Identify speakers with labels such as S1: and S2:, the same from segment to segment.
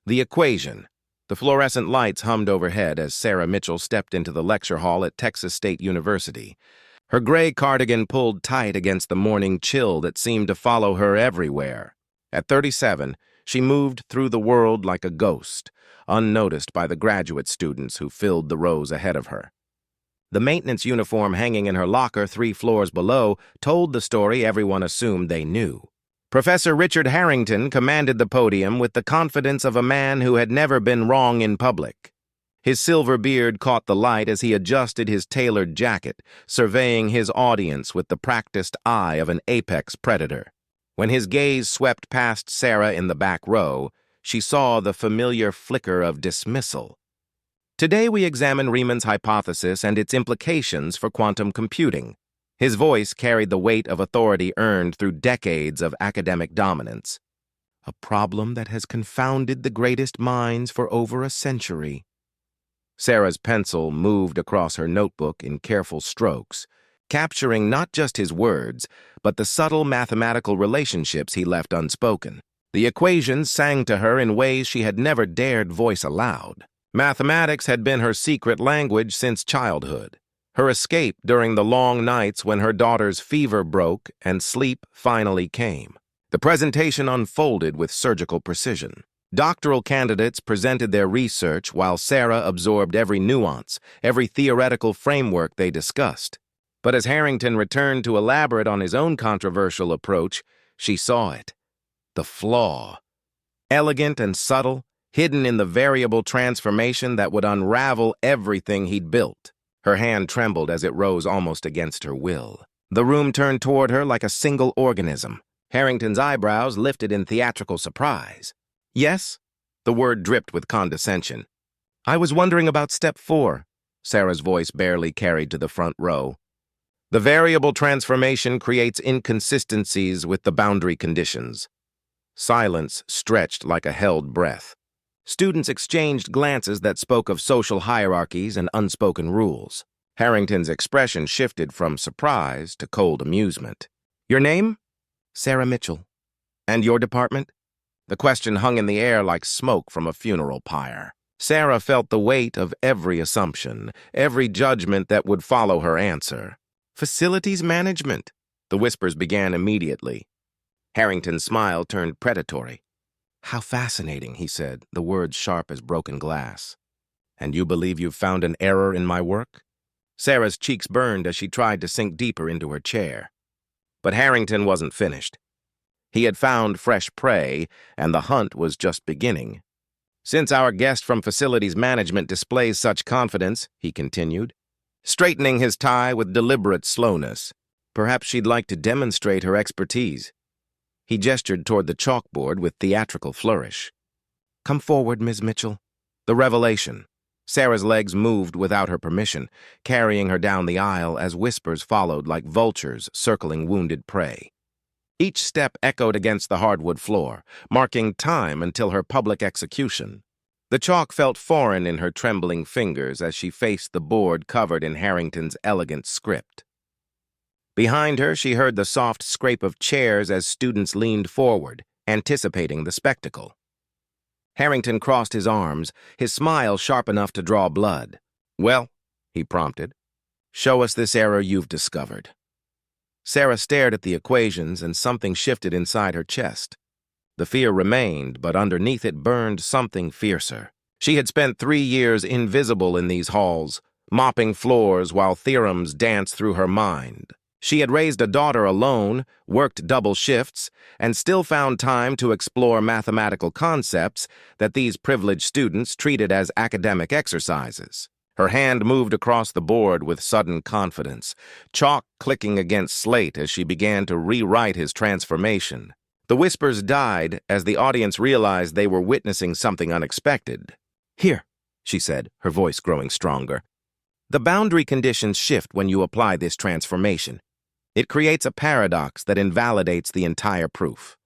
S1: The equation. The fluorescent lights hummed overhead as Sarah Mitchell stepped into the lecture hall at Texas State University. Her gray cardigan pulled tight against the morning chill that seemed to follow her everywhere. At 37, she moved through the world like a ghost, unnoticed by the graduate students who filled the rows ahead of her. The maintenance uniform hanging in her locker 3 floors below told the story everyone assumed they knew. Professor Richard Harrington commanded the podium with the confidence of a man who had never been wrong in public. His silver beard caught the light as he adjusted his tailored jacket, surveying his audience with the practiced eye of an apex predator. When his gaze swept past Sarah in the back row, she saw the familiar flicker of dismissal. Today we examine Riemann's hypothesis and its implications for quantum computing. His voice carried the weight of authority earned through decades of academic dominance. A problem that has confounded the greatest minds for over a century. Sarah's pencil moved across her notebook in careful strokes, capturing not just his words, but the subtle mathematical relationships he left unspoken. The equations sang to her in ways she had never dared voice aloud. Mathematics had been her secret language since childhood. Her escape during the long nights when her daughter's fever broke and sleep finally came. The presentation unfolded with surgical precision. Doctoral candidates presented their research while Sarah absorbed every nuance, every theoretical framework they discussed. But as Harrington returned to elaborate on his own controversial approach, she saw it. The flaw. Elegant and subtle, hidden in the variable transformation that would unravel everything he'd built. Her hand trembled as it rose almost against her will. The room turned toward her like a single organism. Harrington's eyebrows lifted in theatrical surprise. "Yes?" The word dripped with condescension. "I was wondering about step 4. Sarah's voice barely carried to the front row. The variable transformation creates inconsistencies with the boundary conditions. Silence stretched like a held breath. Students exchanged glances that spoke of social hierarchies and unspoken rules. Harrington's expression shifted from surprise to cold amusement. "Your name?" "Sarah Mitchell." "And your department?" The question hung in the air like smoke from a funeral pyre. Sarah felt the weight of every assumption, every judgment that would follow her answer. "Facilities management." The whispers began immediately. Harrington's smile turned predatory. "How fascinating," he said, the words sharp as broken glass. "And you believe you've found an error in my work?" Sarah's cheeks burned as she tried to sink deeper into her chair. But Harrington wasn't finished. He had found fresh prey, and the hunt was just beginning. "Since our guest from facilities management displays such confidence," he continued, straightening his tie with deliberate slowness, "perhaps she'd like to demonstrate her expertise." He gestured toward the chalkboard with theatrical flourish. "Come forward, Ms. Mitchell." The revelation. Sarah's legs moved without her permission, carrying her down the aisle as whispers followed like vultures circling wounded prey. Each step echoed against the hardwood floor, marking time until her public execution. The chalk felt foreign in her trembling fingers as she faced the board covered in Harrington's elegant script. Behind her, she heard the soft scrape of chairs as students leaned forward, anticipating the spectacle. Harrington crossed his arms, his smile sharp enough to draw blood. "Well," he prompted, "show us this error you've discovered." Sarah stared at the equations and something shifted inside her chest. The fear remained, but underneath it burned something fiercer. She had spent 3 years invisible in these halls, mopping floors while theorems danced through her mind. She had raised a daughter alone, worked double shifts, and still found time to explore mathematical concepts that these privileged students treated as academic exercises. Her hand moved across the board with sudden confidence, chalk clicking against slate as she began to rewrite his transformation. The whispers died as the audience realized they were witnessing something unexpected. "Here," she said, her voice growing stronger. "The boundary conditions shift when you apply this transformation. It creates a paradox that invalidates the entire proof."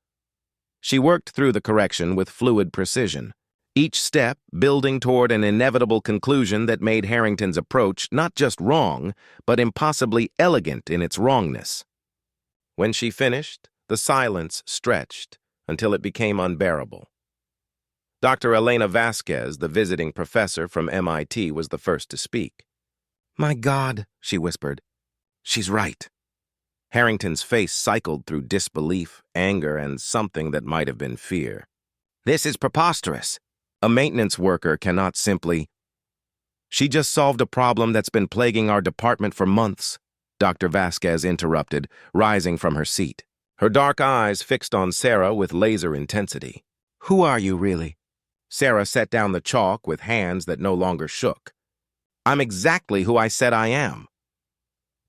S1: She worked through the correction with fluid precision, each step building toward an inevitable conclusion that made Harrington's approach not just wrong, but impossibly elegant in its wrongness. When she finished, the silence stretched until it became unbearable. Dr. Elena Vasquez, the visiting professor from MIT, was the first to speak. "My God," she whispered. "She's right." Harrington's face cycled through disbelief, anger, and something that might have been fear. "This is preposterous. A maintenance worker cannot simply—" "She just solved a problem that's been plaguing our department for months," Dr. Vasquez interrupted, rising from her seat. Her dark eyes fixed on Sarah with laser intensity. "Who are you, really?" Sarah set down the chalk with hands that no longer shook. "I'm exactly who I said I am."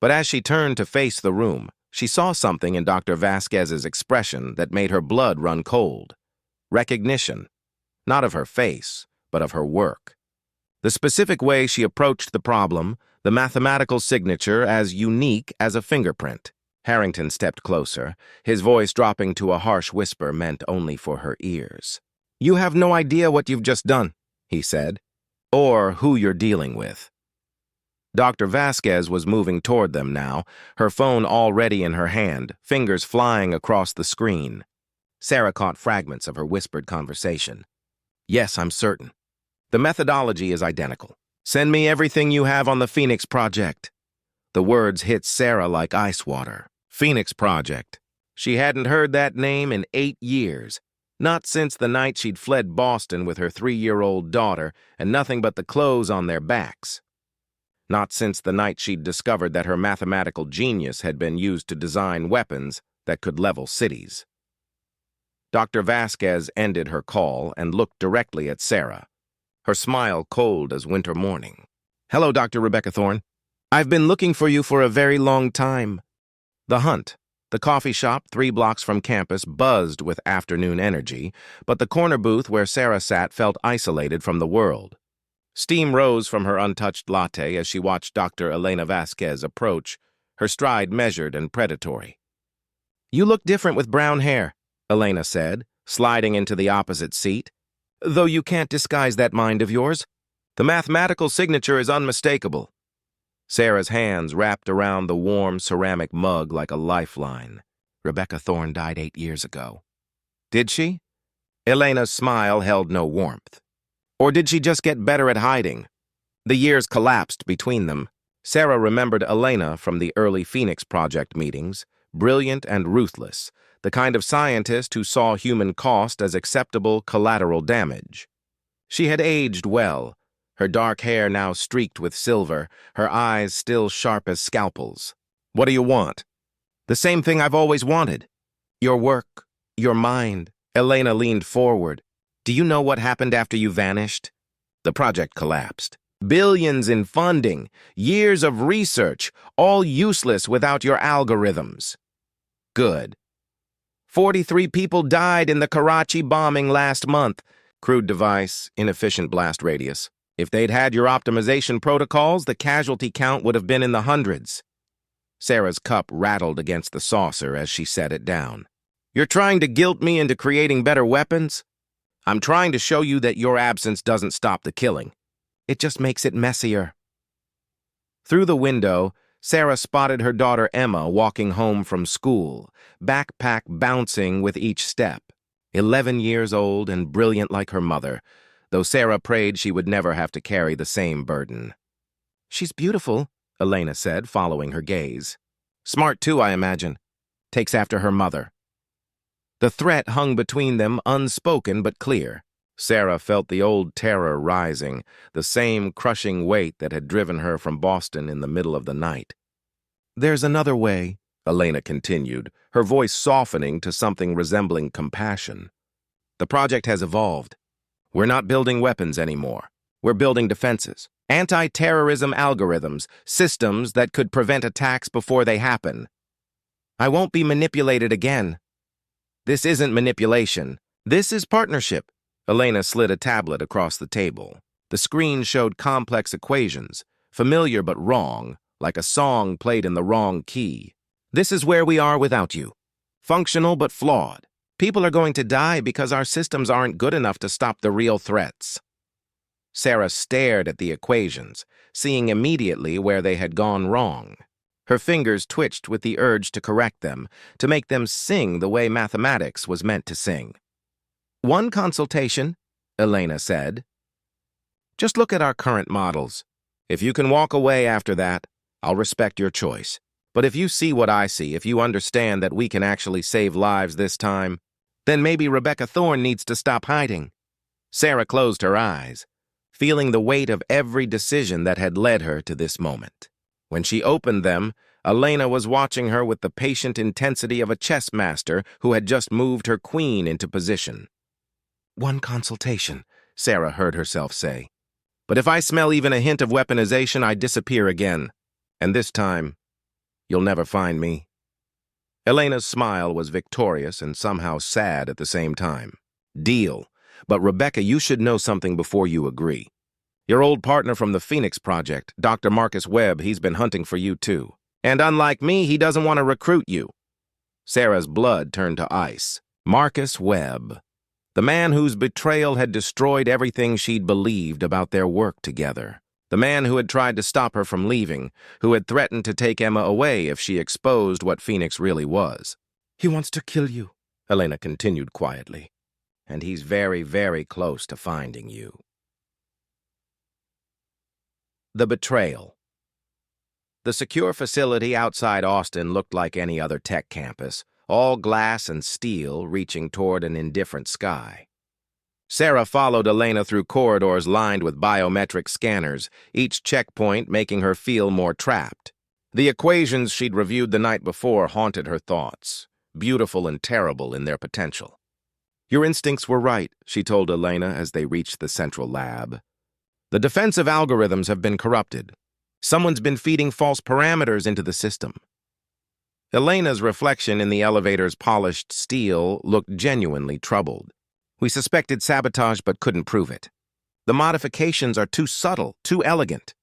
S1: But as she turned to face the room, she saw something in Dr. Vasquez's expression that made her blood run cold. Recognition, not of her face, but of her work. The specific way she approached the problem, the mathematical signature as unique as a fingerprint. Harrington stepped closer, his voice dropping to a harsh whisper meant only for her ears. "You have no idea what you've just done," he said, "or who you're dealing with." Dr. Vasquez was moving toward them now, her phone already in her hand, fingers flying across the screen. Sarah caught fragments of her whispered conversation. "Yes, I'm certain. The methodology is identical. Send me everything you have on the Phoenix Project." The words hit Sarah like ice water. Phoenix Project. She hadn't heard that name in 8 years. Not since the night she'd fled Boston with her 3-year-old daughter and nothing but the clothes on their backs. Not since the night she'd discovered that her mathematical genius had been used to design weapons that could level cities. Dr. Vasquez ended her call and looked directly at Sarah, her smile cold as winter morning. "Hello, Dr. Rebecca Thorne. I've been looking for you for a very long time." The Hunt, the coffee shop 3 blocks from campus, buzzed with afternoon energy, but the corner booth where Sarah sat felt isolated from the world. Steam rose from her untouched latte as she watched Dr. Elena Vasquez approach, her stride measured and predatory. "You look different with brown hair," Elena said, sliding into the opposite seat. "Though you can't disguise that mind of yours. The mathematical signature is unmistakable." Sarah's hands wrapped around the warm ceramic mug like a lifeline. "Rebecca Thorne died 8 years ago." "Did she?" Elena's smile held no warmth. "Or did she just get better at hiding?" The years collapsed between them. Sarah remembered Elena from the early Phoenix Project meetings, brilliant and ruthless, the kind of scientist who saw human cost as acceptable collateral damage. She had aged well, her dark hair now streaked with silver, her eyes still sharp as scalpels. "What do you want?" "The same thing I've always wanted. Your work, your mind." Elena leaned forward. "Do you know what happened after you vanished?" The project collapsed. Billions in funding, years of research, all useless without your algorithms. Good. 43 people died in the Karachi bombing last month. Crude device, inefficient blast radius. If they'd had your optimization protocols, the casualty count would have been in the hundreds. Sarah's cup rattled against the saucer as she set it down. "You're trying to guilt me into creating better weapons? I'm trying to show you that your absence doesn't stop the killing. It just makes it messier." Through the window, Sarah spotted her daughter Emma walking home from school, backpack bouncing with each step. 11 years old and brilliant like her mother, though Sarah prayed she would never have to carry the same burden. "She's beautiful," Elena said, following her gaze. "Smart too, I imagine. Takes after her mother." The threat hung between them, unspoken but clear. Sarah felt the old terror rising, the same crushing weight that had driven her from Boston in the middle of the night. "There's another way," Elena continued, her voice softening to something resembling compassion. "The project has evolved. We're not building weapons anymore. We're building defenses. Anti-terrorism algorithms, systems that could prevent attacks before they happen. I won't be manipulated again. This isn't manipulation. This is partnership." Elena slid a tablet across the table. The screen showed complex equations, familiar but wrong, like a song played in the wrong key. "This is where we are without you. Functional but flawed. People are going to die because our systems aren't good enough to stop the real threats." Sarah stared at the equations, seeing immediately where they had gone wrong. Her fingers twitched with the urge to correct them, to make them sing the way mathematics was meant to sing. "One consultation," Elena said. Just look at our current models. If you can walk away after that, I'll respect your choice. But if you see what I see, if you understand that we can actually save lives this time, then maybe Rebecca Thorne needs to stop hiding. Sarah closed her eyes, feeling the weight of every decision that had led her to this moment. When she opened them, Elena was watching her with the patient intensity of a chess master who had just moved her queen into position. One consultation, Sarah heard herself say. But if I smell even a hint of weaponization, I disappear again. And this time, you'll never find me. Elena's smile was victorious and somehow sad at the same time. Deal. But Rebecca, you should know something before you agree. Your old partner from the Phoenix Project, Dr. Marcus Webb, he's been hunting for you too. And unlike me, he doesn't want to recruit you. Sarah's blood turned to ice. Marcus Webb. The man whose betrayal had destroyed everything she'd believed about their work together. The man who had tried to stop her from leaving, who had threatened to take Emma away if she exposed what Phoenix really was. He wants to kill you, Elena continued quietly. And he's very, very close to finding you. The betrayal. The secure facility outside Austin looked like any other tech campus, all glass and steel reaching toward an indifferent sky. Sarah followed Elena through corridors lined with biometric scanners, each checkpoint making her feel more trapped. The equations she'd reviewed the night before haunted her thoughts, beautiful and terrible in their potential. Your instincts were right, she told Elena as they reached the central lab. The defensive algorithms have been corrupted. Someone's been feeding false parameters into the system. Elena's reflection in the elevator's polished steel looked genuinely troubled. We suspected sabotage but couldn't prove it. The modifications are too subtle, too elegant.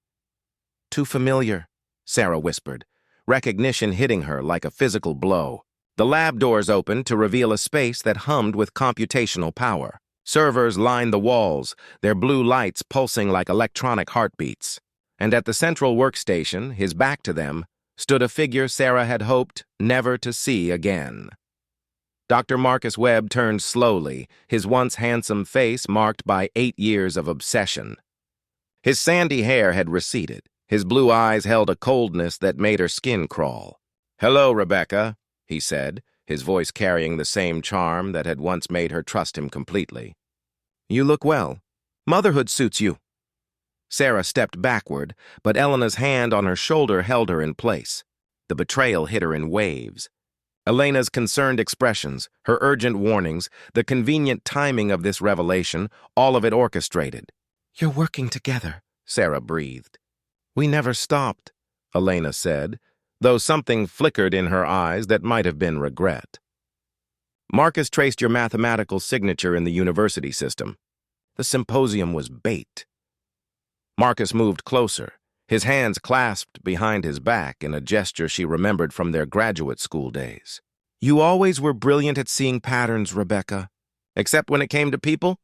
S1: Too familiar, Sarah whispered, recognition hitting her like a physical blow. The lab doors opened to reveal a space that hummed with computational power. Servers lined the walls, their blue lights pulsing like electronic heartbeats. And at the central workstation, his back to them, stood a figure Sarah had hoped never to see again. Dr. Marcus Webb turned slowly, his once handsome face marked by 8 years of obsession. His sandy hair had receded. His blue eyes held a coldness that made her skin crawl. "Hello, Rebecca," he said, his voice carrying the same charm that had once made her trust him completely. "You look well. Motherhood suits you." Sarah stepped backward, but Elena's hand on her shoulder held her in place. The betrayal hit her in waves. Elena's concerned expressions, her urgent warnings, the convenient timing of this revelation, all of it orchestrated. "You're working together," Sarah breathed. "We never stopped," Elena said, though something flickered in her eyes that might have been regret. "Marcus traced your mathematical signature in the university system. The symposium was bait." Marcus moved closer, his hands clasped behind his back in a gesture she remembered from their graduate school days. "You always were brilliant at seeing patterns, Rebecca. Except when it came to people?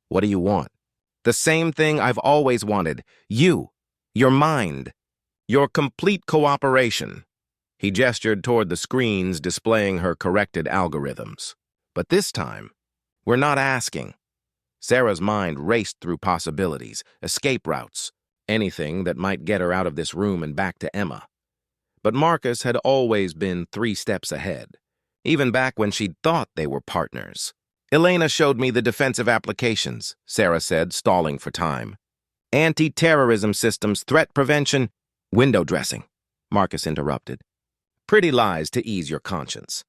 S1: What do you want? The same thing I've always wanted. You. Your mind. Your complete cooperation." He gestured toward the screens displaying her corrected algorithms. "But this time, we're not asking." Sarah's mind raced through possibilities, escape routes, anything that might get her out of this room and back to Emma. But Marcus had always been 3 steps ahead, even back when she'd thought they were partners. "Elena showed me the defensive applications," Sarah said, stalling for time. "Anti-terrorism systems, threat prevention, window dressing," Marcus interrupted. "Pretty lies to ease your conscience.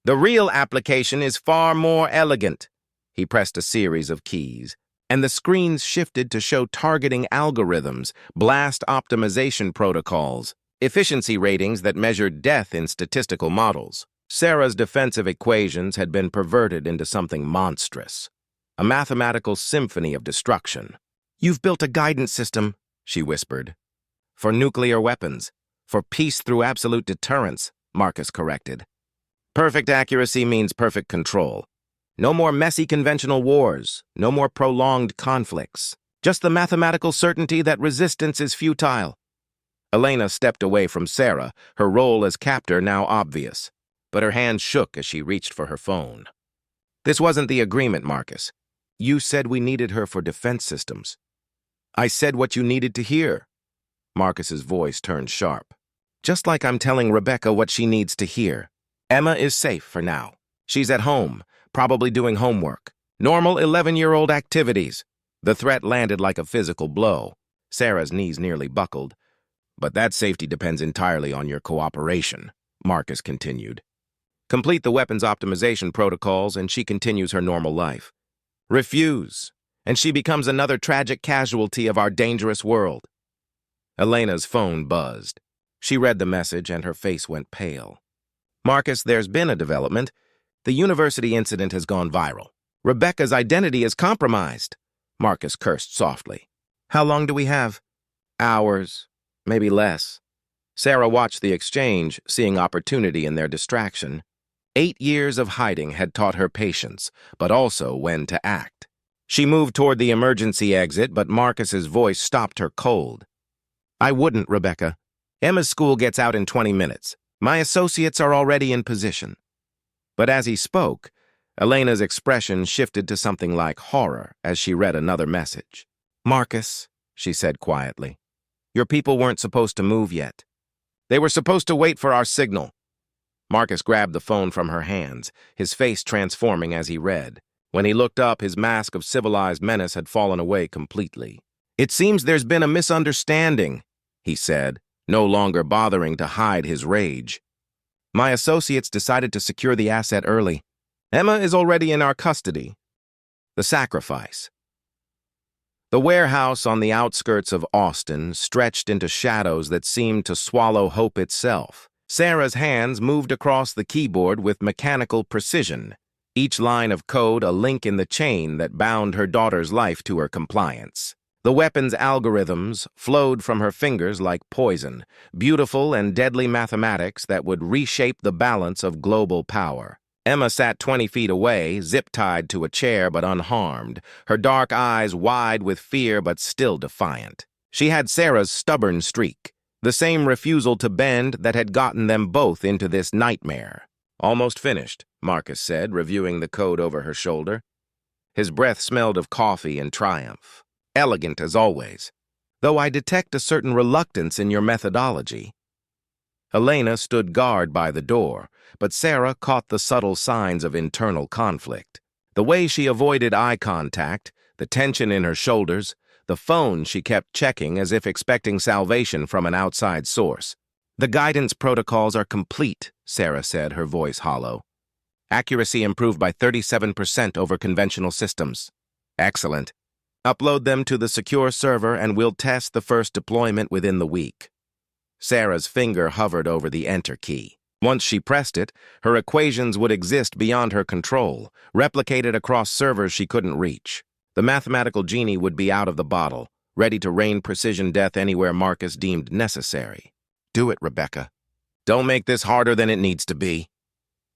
S1: The real application is far more elegant." He pressed a series of keys, and the screens shifted to show targeting algorithms, blast optimization protocols, efficiency ratings that measured death in statistical models. Sarah's defensive equations had been perverted into something monstrous, a mathematical symphony of destruction. "You've built a guidance system," she whispered. "For nuclear weapons, for peace through absolute deterrence," Marcus corrected. "Perfect accuracy means perfect control. No more messy conventional wars, no more prolonged conflicts. Just the mathematical certainty that resistance is futile." Elena stepped away from Sarah, her role as captor now obvious, but her hand shook as she reached for her phone. "This wasn't the agreement, Marcus. You said we needed her for defense systems. I said what you needed to hear. Marcus's voice turned sharp. Just like I'm telling Rebecca what she needs to hear. Emma is safe for now. She's at home, probably doing homework. Normal 11-year-old activities. The threat landed like a physical blow. Sarah's knees nearly buckled. But that safety depends entirely on your cooperation, Marcus continued. Complete the weapons optimization protocols and she continues her normal life. Refuse, and she becomes another tragic casualty of our dangerous world. Elena's phone buzzed. She read the message and her face went pale. Marcus, there's been a development. The university incident has gone viral. Rebecca's identity is compromised. Marcus cursed softly. How long do we have? Hours, maybe less. Sarah watched the exchange, seeing opportunity in their distraction. 8 years of hiding had taught her patience, but also when to act. She moved toward the emergency exit, but Marcus's voice stopped her cold. I wouldn't, Rebecca. Emma's school gets out in 20 minutes. My associates are already in position. But as he spoke, Elena's expression shifted to something like horror as she read another message. Marcus, she said quietly, your people weren't supposed to move yet. They were supposed to wait for our signal. Marcus grabbed the phone from her hands, his face transforming as he read. When he looked up, his mask of civilized menace had fallen away completely. It seems there's been a misunderstanding, he said, no longer bothering to hide his rage. My associates decided to secure the asset early. Emma is already in our custody. The sacrifice. The warehouse on the outskirts of Austin stretched into shadows that seemed to swallow hope itself. Sarah's hands moved across the keyboard with mechanical precision, each line of code a link in the chain that bound her daughter's life to her compliance. The weapon's algorithms flowed from her fingers like poison, beautiful and deadly mathematics that would reshape the balance of global power. Emma sat 20 feet away, zip-tied to a chair but unharmed, her dark eyes wide with fear but still defiant. She had Sarah's stubborn streak, the same refusal to bend that had gotten them both into this nightmare. Almost finished, Marcus said, reviewing the code over her shoulder. His breath smelled of coffee and triumph. Elegant as always, though I detect a certain reluctance in your methodology. Elena stood guard by the door, but Sarah caught the subtle signs of internal conflict. The way she avoided eye contact, the tension in her shoulders, the phone she kept checking as if expecting salvation from an outside source. The guidance protocols are complete, Sarah said, her voice hollow. Accuracy improved by 37% over conventional systems. Excellent. Upload them to the secure server and we'll test the first deployment within the week. Sarah's finger hovered over the enter key. Once she pressed it, her equations would exist beyond her control, replicated across servers she couldn't reach. The mathematical genie would be out of the bottle, ready to rain precision death anywhere Marcus deemed necessary. Do it, Rebecca. Don't make this harder than it needs to be.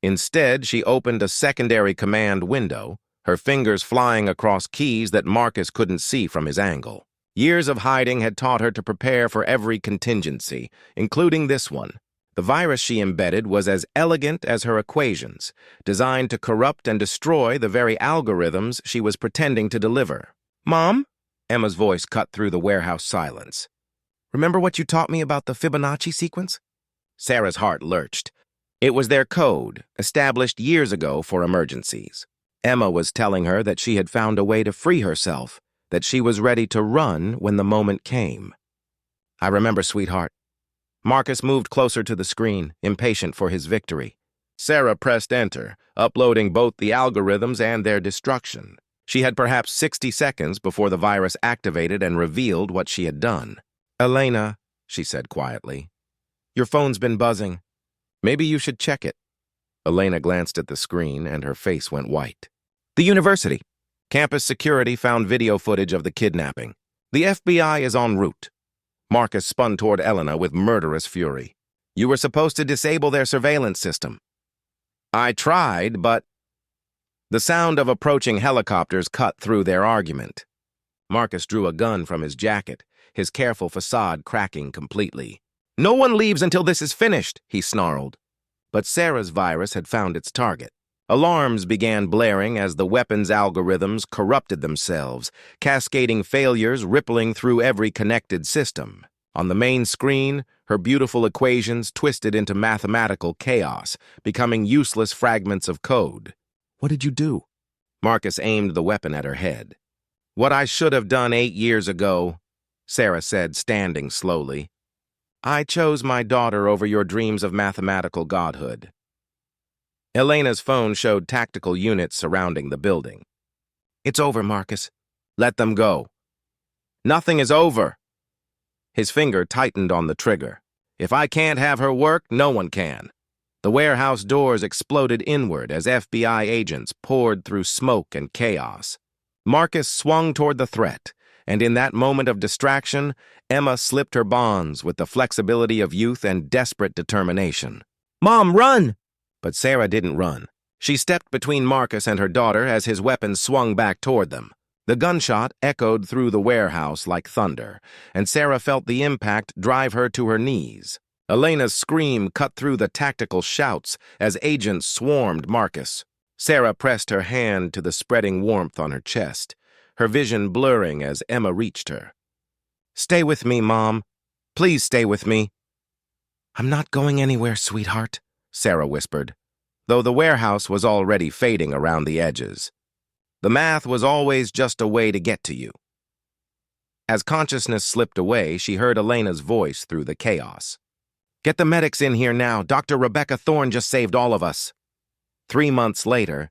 S1: Instead, she opened a secondary command window, her fingers flying across keys that Marcus couldn't see from his angle. Years of hiding had taught her to prepare for every contingency, including this one. The virus she embedded was as elegant as her equations, designed to corrupt and destroy the very algorithms she was pretending to deliver. Mom? Emma's voice cut through the warehouse silence. Remember what you taught me about the Fibonacci sequence? Sarah's heart lurched. It was their code, established years ago for emergencies. Emma was telling her that she had found a way to free herself, that she was ready to run when the moment came. I remember, sweetheart. Marcus moved closer to the screen, impatient for his victory. Sarah pressed enter, uploading both the algorithms and their destruction. She had perhaps 60 seconds before the virus activated and revealed what she had done. Elena, she said quietly, your phone's been buzzing. Maybe you should check it. Elena glanced at the screen and her face went white. The university. Campus security found video footage of the kidnapping. The FBI is en route. Marcus spun toward Elena with murderous fury. You were supposed to disable their surveillance system. I tried, but... The sound of approaching helicopters cut through their argument. Marcus drew a gun from his jacket, his careful facade cracking completely. No one leaves until this is finished, he snarled. But Sarah's virus had found its target. Alarms began blaring as the weapon's algorithms corrupted themselves, cascading failures rippling through every connected system. On the main screen, her beautiful equations twisted into mathematical chaos, becoming useless fragments of code. "What did you do?" Marcus aimed the weapon at her head. "What I should have done 8 years ago," Sarah said, standing slowly. "I chose my daughter over your dreams of mathematical godhood." Elena's phone showed tactical units surrounding the building. "It's over, Marcus. Let them go." "Nothing is over." His finger tightened on the trigger. "If I can't have her work, no one can." The warehouse doors exploded inward as FBI agents poured through smoke and chaos. Marcus swung toward the threat, and in that moment of distraction, Emma slipped her bonds with the flexibility of youth and desperate determination. "Mom, run!" But Sarah didn't run. She stepped between Marcus and her daughter as his weapon swung back toward them. The gunshot echoed through the warehouse like thunder, and Sarah felt the impact drive her to her knees. Elena's scream cut through the tactical shouts as agents swarmed Marcus. Sarah pressed her hand to the spreading warmth on her chest, her vision blurring as Emma reached her. "Stay with me, Mom. Please stay with me." "I'm not going anywhere, sweetheart," Sarah whispered, though the warehouse was already fading around the edges. The math was always just a way to get to you. As consciousness slipped away, she heard Elena's voice through the chaos. "Get the medics in here now. Dr. Rebecca Thorne just saved all of us." 3 months later,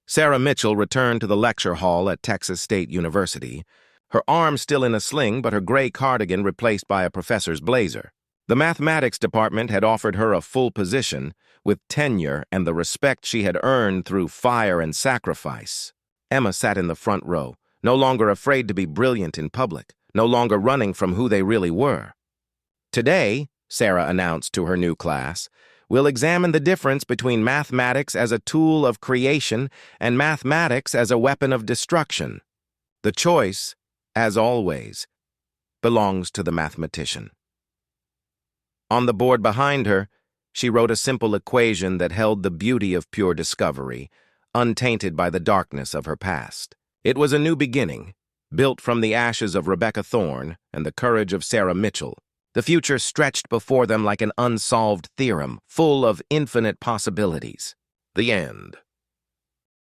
S1: Sarah Mitchell returned to the lecture hall at Texas State University, her arm still in a sling but her gray cardigan replaced by a professor's blazer. The mathematics department had offered her a full position, with tenure and the respect she had earned through fire and sacrifice. Emma sat in the front row, no longer afraid to be brilliant in public, no longer running from who they really were. "Today," Sarah announced to her new class, "we'll examine the difference between mathematics as a tool of creation and mathematics as a weapon of destruction. The choice, as always, belongs to the mathematician." On the board behind her, she wrote a simple equation that held the beauty of pure discovery, untainted by the darkness of her past. It was a new beginning, built from the ashes of Rebecca Thorne and the courage of Sarah Mitchell. The future stretched before them like an unsolved theorem, full of infinite possibilities. The end.